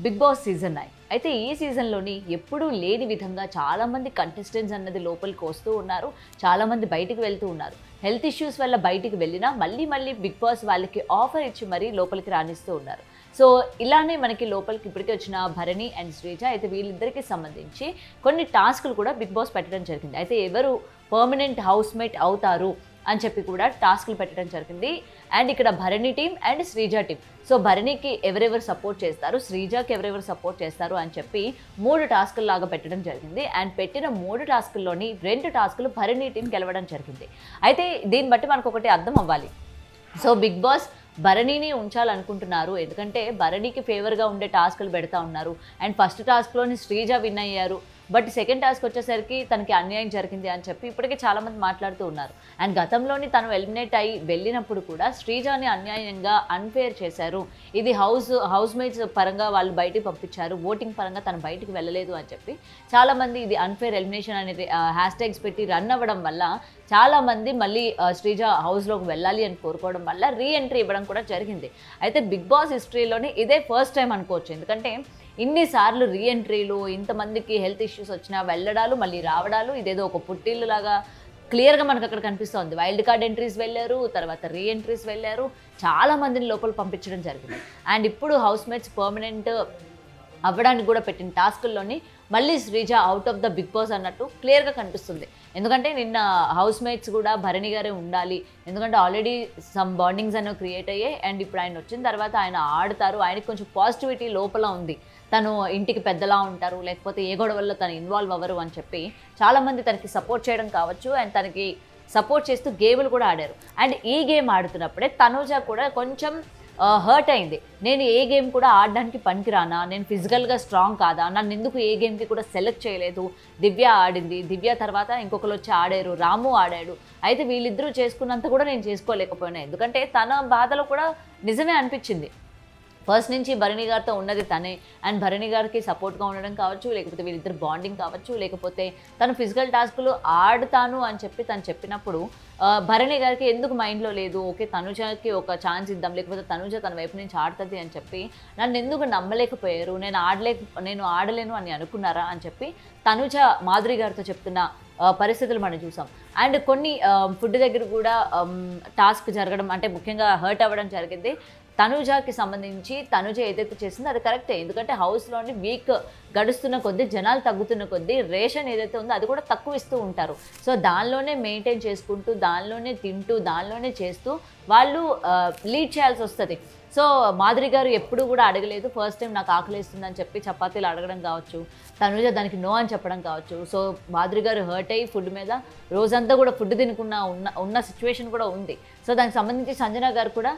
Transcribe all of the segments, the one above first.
Big boss season 9 అయితే ఈ సీజన్లోని ఎప్పుడూ లేని విధంగా చాలామంది కంటెస్టెంట్స్ అన్నది లోపలికి వస్తూ ఉన్నారు. చాలామంది బయటికి వెళ్తూ ఉన్నారు. హెల్త్ ఇష్యూస్ వల్ల బయటికి వెళ్ళినా మళ్ళీ బిగ్ బాస్ వాళ్ళకి ఆఫర్ ఇచ్చి మరీ లోపలికి రాణిస్తూ ఉన్నారు. సో ఇలానే మనకి లోపలికి ఇప్పటికే వచ్చిన భరణి అండ్ శ్రీజ అయితే వీళ్ళిద్దరికి సంబంధించి కొన్ని టాస్కులు కూడా బిగ్ బాస్ పెట్టడం జరిగింది. అయితే ఎవరు పర్మనెంట్ హౌస్మేట్ అవుతారు అని చెప్పి కూడా టాస్కులు పెట్టడం జరిగింది. అండ్ ఇక్కడ Bharani team and Sreeja team. So భరణికి ఎవరెవరు సపోర్ట్ చేస్తారు, శ్రీజకి ఎవరెవరు సపోర్ట్ చేస్తారు అని చెప్పి 3 టాస్కులు లాగా పెట్టడం జరిగింది. అండ్ పెట్టిన 3 టాస్కుల్లోని 2 టాస్కులు భరణి టీం గెలవడం జరిగింది. అయితే దీన్ని బట్టి మనకు ఒకటి అర్థం అవ్వాలి. సో బిగ్ బాస్ భరణిని ఉంచాలనుకుంటున్నారు, ఎందుకంటే భరణికి ఫేవర్గా ఉండే టాస్కులు పెడతా ఉన్నారు. అండ్ ఫస్ట్ టాస్క్లోని శ్రీజ విన్ అయ్యారు, బట్ సెకండ్ టాస్క్ వచ్చేసరికి తనకి అన్యాయం జరిగింది అని చెప్పి ఇప్పటికే చాలామంది మాట్లాడుతూ ఉన్నారు. అండ్ గతంలోని తను ఎలిమినేట్ అయ్యి వెళ్ళినప్పుడు కూడా శ్రీజాని అన్యాయంగా అన్ఫేర్ చేశారు. ఇది హౌస్ మేట్స్ పరంగా వాళ్ళు బయటికి పంపించారు, ఓటింగ్ పరంగా తను బయటికి వెళ్ళలేదు అని చెప్పి చాలామంది ఇది అన్ఫేర్ ఎలిమినేషన్ అనేది హ్యాష్ట్యాగ్స్ పెట్టి రన్ అవ్వడం వల్ల చాలామంది మళ్ళీ శ్రీజ హౌస్లోకి వెళ్ళాలి అని కోరుకోవడం వల్ల రీఎంట్రీ ఇవ్వడం కూడా జరిగింది. అయితే బిగ్ బాస్ హిస్టరీలోనే ఇదే ఫస్ట్ టైం అనుకోవచ్చు, ఎందుకంటే ఇన్నిసార్లు రీఎంట్రీలు, ఇంతమందికి హెల్త్ ఇష్యూస్ వచ్చినా వెళ్ళడాలు మళ్ళీ రావడాలు, ఇదేదో ఒక పుట్టిల్లు లాగా క్లియర్గా మనకు అక్కడ కనిపిస్తుంది. వైల్డ్ కార్డ్ ఎంట్రీస్ వెళ్ళారు, తర్వాత రీఎంట్రీస్ వెళ్ళారు, చాలామందిని లోపల పంపించడం జరిగింది. అండ్ ఇప్పుడు హౌస్ మేట్స్ పర్మనెంట్ అవ్వడానికి కూడా పెట్టిన టాస్కుల్లోని మళ్ళీ Sreeja out of the Bigg Boss అన్నట్టు క్లియర్గా కనిపిస్తుంది. ఎందుకంటే నిన్న హౌస్ మేట్స్ కూడా భరణి గారే ఉండాలి, ఎందుకంటే ఆల్రెడీ సమ్ బాండింగ్స్ అనేవి క్రియేట్ అయ్యాయి. అండ్ ఇప్పుడు ఆయన వచ్చిన తర్వాత ఆయన ఆడతారు, ఆయనకి కొంచెం పాజిటివిటీ లోపల ఉంది, తను ఇంటికి పెద్దలా ఉంటారు, లేకపోతే ఏ గొడవల్లో తను ఇన్వాల్వ్ అవ్వరు అని చెప్పి చాలామంది తనకి సపోర్ట్ చేయడం కావచ్చు, అండ్ తనకి సపోర్ట్ చేస్తూ గేమ్లు కూడా ఆడారు. అండ్ ఈ గేమ్ ఆడుతున్నప్పుడే తనుజ కూడా కొంచెం హర్ట్ అయింది. నేను ఏ గేమ్ కూడా ఆడడానికి పనికిరానా, నేను ఫిజికల్గా స్ట్రాంగ్ కాదా, నన్ను ఎందుకు ఏ గేమ్కి కూడా సెలెక్ట్ చేయలేదు. దివ్య ఆడింది, దివ్య తర్వాత ఇంకొకరు వచ్చి ఆడారు, రాము ఆడాడు. అయితే వీళ్ళిద్దరూ చేసుకున్నంత కూడా నేను చేసుకోలేకపోయినా, ఎందుకంటే తన బాధలో కూడా నిజమే అనిపించింది. ఫస్ట్ నుంచి భరణి గారితో ఉన్నది తనే, అండ్ భరణి గారికి సపోర్ట్గా ఉండడం కావచ్చు, లేకపోతే వీళ్ళిద్దరు బాండింగ్ కావచ్చు, లేకపోతే తను ఫిజికల్ టాస్కులు ఆడుతాను అని చెప్పి తను చెప్పినప్పుడు భరణి గారికి ఎందుకు మైండ్లో లేదు, ఓకే తనుజకి ఒక ఛాన్స్ ఇద్దాం, లేకపోతే తనుజ తన వైపు నుంచి ఆడుతుంది అని చెప్పి నన్ను ఎందుకు నమ్మలేకపోయారు, నేను ఆడలేను అని అనుకున్నారా అని చెప్పి తనుజ మాధురి గారితో చెప్తున్న పరిస్థితులు మనం చూసాం. అండ్ కొన్ని ఫుడ్ దగ్గర కూడా టాస్క్ జరగడం, అంటే ముఖ్యంగా హర్ట్ అవ్వడం జరిగింది. తనుజకి సంబంధించి తనుజ ఏదైతే చేసిందో అది కరెక్టే, ఎందుకంటే హౌస్లోని వీక్ గడుస్తున్న కొద్దీ, జనాలు తగ్గుతున్న కొద్దీ రేషన్ ఏదైతే ఉందో అది కూడా తక్కువ ఇస్తూ ఉంటారు. సో దానిలోనే మెయింటైన్ చేసుకుంటూ, దానిలోనే తింటూ, దానిలోనే చేస్తూ వాళ్ళు లీడ్ చేయాల్సి వస్తుంది. సో మాధురి గారు ఎప్పుడు కూడా అడగలేదు, ఫస్ట్ టైం నాకు ఆకలిస్తుందని చెప్పి చపాతీలు అడగడం కావచ్చు, తనుజ దానికి నో అని చెప్పడం కావచ్చు. సో మాధురి గారు హర్ట్ అయ్యి ఫుడ్ మీద రోజంతా కూడా ఫుడ్ తినకుండా ఉన్న సిచ్యువేషన్ కూడా ఉంది. సో దానికి సంబంధించి సంజన గారు కూడా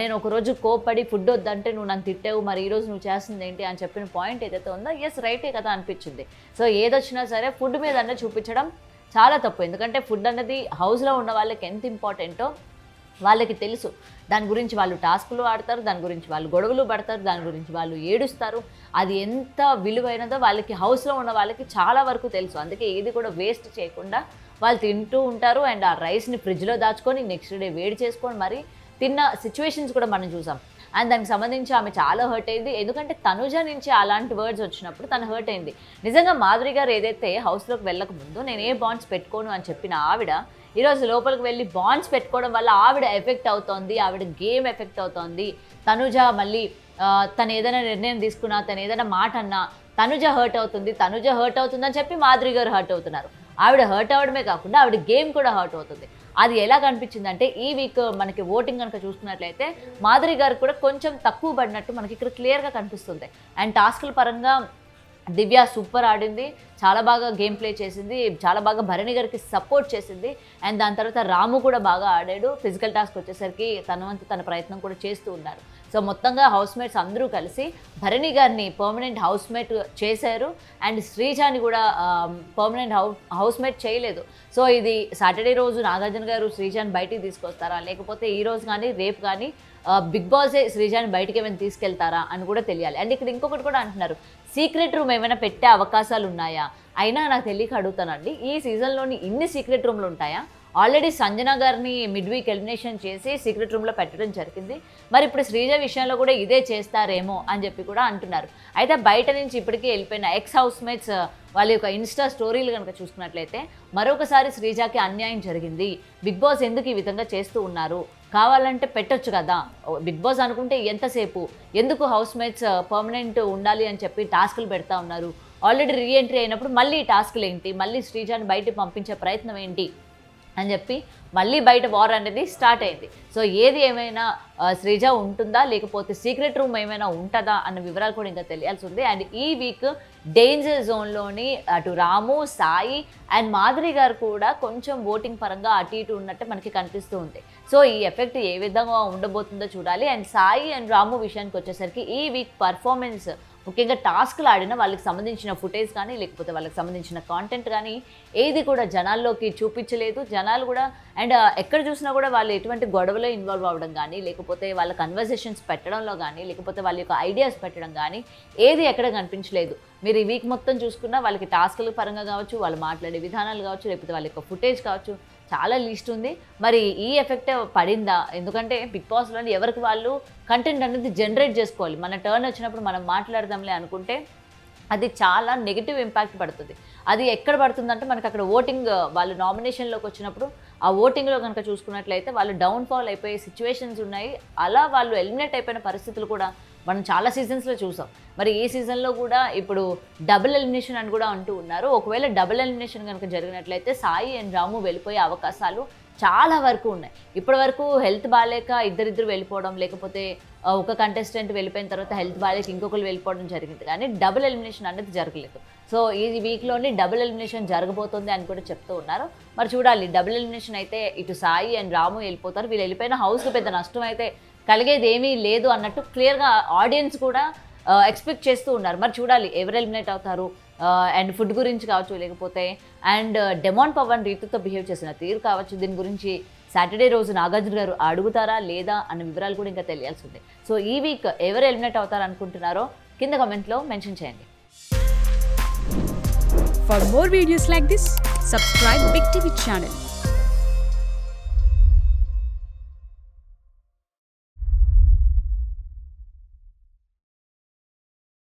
నేను ఒకరోజు కోప్పడి ఫుడ్ వద్దంటే నువ్వు నన్ను తిట్టావు, మరి ఈరోజు నువ్వు చేస్తుంది ఏంటి అని చెప్పిన పాయింట్ ఏదైతే ఉందో ఎస్ రైటే కదా అనిపించింది. సో ఏదొచ్చినా సరే ఫుడ్ మీద అన్నది చూపించడం చాలా తప్పు, ఎందుకంటే ఫుడ్ అన్నది హౌస్లో ఉన్న వాళ్ళకి ఎంత ఇంపార్టెంటో వాళ్ళకి తెలుసు. దాని గురించి వాళ్ళు టాస్కులు ఆడతారు, దాని గురించి వాళ్ళు గొడవలు పడతారు, దాని గురించి వాళ్ళు ఏడుస్తారు. అది ఎంత విలువైనదో వాళ్ళకి హౌస్లో ఉన్న వాళ్ళకి చాలా వరకు తెలుసు. అందుకే ఏది కూడా వేస్ట్ చేయకుండా వాళ్ళు తింటూ ఉంటారు. అండ్ ఆ రైస్ని ఫ్రిడ్జ్లో దాచుకొని నెక్స్ట్ డే వేడి చేసుకొని మరి తిన్న సిచ్యువేషన్స్ కూడా మనం చూసాం. అండ్ దానికి సంబంధించి ఆమె చాలా హర్ట్ అయింది, ఎందుకంటే తనుజ నుంచి అలాంటి వర్డ్స్ వచ్చినప్పుడు తను హర్ట్ అయింది. నిజంగా మాధురి గారు ఏదైతే హౌస్లోకి వెళ్ళక ముందు నేను ఏ బాండ్స్ పెట్టుకోను అని చెప్పిన ఆవిడ ఈరోజు లోపలికి వెళ్ళి బాండ్స్ పెట్టుకోవడం వల్ల ఆవిడ ఎఫెక్ట్ అవుతోంది, ఆవిడ గేమ్ ఎఫెక్ట్ అవుతోంది. తనుజ మళ్ళీ తను ఏదైనా నిర్ణయం తీసుకున్నా, తను ఏదైనా మాట అన్నా తనుజ హర్ట్ అవుతుందని చెప్పి మాధురి గారు హర్ట్ అవుతున్నారు. ఆవిడ హర్ట్ అవ్వడమే కాకుండా ఆవిడ గేమ్ కూడా హర్ట్ అవుతుంది. అది ఎలా కనిపించిందంటే ఈ వీక్ మనకి ఓటింగ్ కనుక చూసుకున్నట్లయితే మాధురి గారు కూడా కొంచెం తక్కువ పడినట్టు మనకి ఇక్కడ క్లియర్గా కనిపిస్తుంది. అండ్ టాస్కుల పరంగా దివ్య సూపర్ ఆడింది, చాలా బాగా గేమ్ ప్లే చేసింది, చాలా బాగా భరణి గారికి సపోర్ట్ చేసింది. అండ్ దాని తర్వాత రాము కూడా బాగా ఆడాడు. ఫిజికల్ టాస్క్ వచ్చేసరికి తన ప్రయత్నం కూడా చేస్తూ ఉన్నారు. సో మొత్తంగా హౌస్ మేట్స్ అందరూ కలిసి భరణి గారిని పర్మనెంట్ హౌస్ మేట్ చేశారు. అండ్ శ్రీజాని కూడా పర్మనెంట్ హౌస్ మేట్ చేయలేదు. సో ఇది సాటర్డే రోజు నాగార్జున గారు శ్రీజాని బయటికి తీసుకొస్తారా, లేకపోతే ఈ రోజు కానీ రేపు కానీ బిగ్ బాసే శ్రీజాని బయటికి ఏమైనా తీసుకెళ్తారా అని కూడా తెలియాలి. అండ్ ఇక్కడ ఇంకొకటి కూడా అంటున్నారు, సీక్రెట్ రూమ్ ఏమైనా పెట్టే అవకాశాలు ఉన్నాయా? అయినా నాకు తెలియక అడుగుతానండి, ఈ సీజన్లోని ఇన్ని సీక్రెట్ రూమ్లు ఉంటాయా? ఆల్రెడీ సంజన గారిని మిడ్ వీక్ ఎలిమినేషన్ చేసి సీక్రెట్ రూమ్లో పెట్టడం జరిగింది. మరి ఇప్పుడు శ్రీజ విషయంలో కూడా ఇదే చేస్తారేమో అని చెప్పి కూడా అంటున్నారు. అయితే బయట నుంచి ఇప్పటికీ వెళ్ళిపోయిన ఎక్స్ హౌస్మేట్స్ వాళ్ళ యొక్క ఇన్స్టా స్టోరీలు కనుక చూసుకున్నట్లయితే మరొకసారి శ్రీజాకి అన్యాయం జరిగింది, బిగ్ బాస్ ఎందుకు ఈ విధంగా చేస్తూ ఉన్నారు, కావాలంటే పెట్టొచ్చు కదా, బిగ్ బాస్ అనుకుంటే ఎంతసేపు, ఎందుకు హౌస్మేట్స్ పర్మనెంట్ ఉండాలి అని చెప్పి టాస్కులు పెడతా ఉన్నారు, ఆల్రెడీ రీఎంట్రీ అయినప్పుడు మళ్ళీ టాస్కులు ఏంటి, మళ్ళీ శ్రీజాని బయటకు పంపించే ప్రయత్నం ఏంటి అని చెప్పి మళ్ళీ బయట వార్ అనేది స్టార్ట్ అయింది. సో ఏది ఏమైనా శ్రీజ ఉంటుందా లేకపోతే సీక్రెట్ రూమ్ ఏమైనా ఉంటుందా అన్న వివరాలు కూడా ఇంకా తెలియాల్సి ఉంది. అండ్ ఈ వీక్ డేంజర్ జోన్లోని అటు రాము, సాయి అండ్ మాధురి గారు కూడా కొంచెం ఓటింగ్ పరంగా అటు ఇటు ఉన్నట్టు మనకి కనిపిస్తూ ఉంది. సో ఈ ఎఫెక్ట్ ఏ విధంగా ఉండబోతుందో చూడాలి. అండ్ సాయి అండ్ రాము విషయానికి వచ్చేసరికి ఈ వీక్ పర్ఫార్మెన్స్ ముఖ్యంగా టాస్క్లు ఆడిన వాళ్ళకి సంబంధించిన ఫుటేజ్ కానీ లేకపోతే వాళ్ళకి సంబంధించిన కాంటెంట్ కానీ ఏది కూడా జనాల్లోకి చూపించలేదు. జనాలు కూడా అండ్ ఎక్కడ చూసినా కూడా వాళ్ళు ఎటువంటి గొడవలో ఇన్వాల్వ్ అవ్వడం కానీ లేకపోతే వాళ్ళ కన్వర్సేషన్స్ పెట్టడంలో కానీ లేకపోతే వాళ్ళ యొక్క ఐడియాస్ పెట్టడం కానీ ఏది ఎక్కడ కనిపించలేదు. మీరు ఈ వీక్ మొత్తం చూసుకున్నా వాళ్ళకి టాస్కుల పరంగా కావచ్చు, వాళ్ళు మాట్లాడే విధానాలు కావచ్చు, లేకపోతే వాళ్ళ యొక్క ఫుటేజ్ కావచ్చు, చాలా లిస్ట్ ఉంది. మరి ఈ ఎఫెక్ట్ పడిందా? ఎందుకంటే బిగ్ బాస్లోని ఎవరికి వాళ్ళు కంటెంట్ అనేది జనరేట్ చేసుకోవాలి. మన టర్న్ వచ్చినప్పుడు మనం మాట్లాడదాంలే అనుకుంటే అది చాలా నెగిటివ్ ఇంపాక్ట్ పడుతుంది. అది ఎక్కడ పడుతుందంటే మనకు అక్కడ ఓటింగ్ వాళ్ళు నామినేషన్లోకి వచ్చినప్పుడు ఆ ఓటింగ్లో కనుక చూసుకున్నట్లయితే వాళ్ళు డౌన్ఫాల్ అయిపోయే సిచ్యువేషన్స్ ఉన్నాయి. అలా వాళ్ళు ఎలిమినేట్ అయిపోయిన పరిస్థితులు కూడా మనం చాలా సీజన్స్లో చూసాం. మరి ఈ సీజన్లో కూడా ఇప్పుడు డబుల్ ఎలిమినేషన్ అని కూడా అంటూ ఉన్నారు. ఒకవేళ డబుల్ ఎలిమినేషన్ కనుక జరిగినట్లయితే సాయి అండ్ రాము వెళ్ళిపోయే అవకాశాలు చాలా వరకు ఉన్నాయి. ఇప్పటి వరకు హెల్త్ బాగాలేక ఇద్దరిద్దరు వెళ్ళిపోవడం లేకపోతే ఒక కంటెస్టెంట్ వెళ్ళిపోయిన తర్వాత హెల్త్ బాగాలేక ఇంకొకరు వెళ్ళిపోవడం జరిగింది, కానీ డబుల్ ఎలిమినేషన్ అనేది జరగలేదు. సో ఈ వీక్లోని డబుల్ ఎలిమినేషన్ జరగబోతుంది అని కూడా చెప్తూ ఉన్నారు. మరి చూడాలి, డబుల్ ఎలిమినేషన్ అయితే ఇటు సాయి అండ్ రాము వెళ్ళిపోతారు. వీళ్ళు వెళ్ళిపోయిన హౌస్కి పెద్ద నష్టం అయితే కలిగేది ఏమీ లేదు అన్నట్టు క్లియర్గా ఆడియన్స్ కూడా ఎక్స్పెక్ట్ చేస్తూ ఉన్నారు. మరి చూడాలి ఎవరు ఎలిమినేట్ అవుతారు. అండ్ ఫుడ్ గురించి కావచ్చు లేకపోతే అండ్ డెమాన్ పవన్ రీతుతో బిహేవ్ చేసిన తీరు కావచ్చు, దీని గురించి సాటర్డే రోజు నాగార్జున గారు అడుగుతారా లేదా అన్న వివరాలు కూడా ఇంకా తెలియాల్సి ఉంది. సో ఈ వీక్ ఎవరు ఎలిమినేట్ అవుతారు అనుకుంటున్నారో కింద కామెంట్లో మెన్షన్ చేయండి. For more videos like this, subscribe Big TV channel.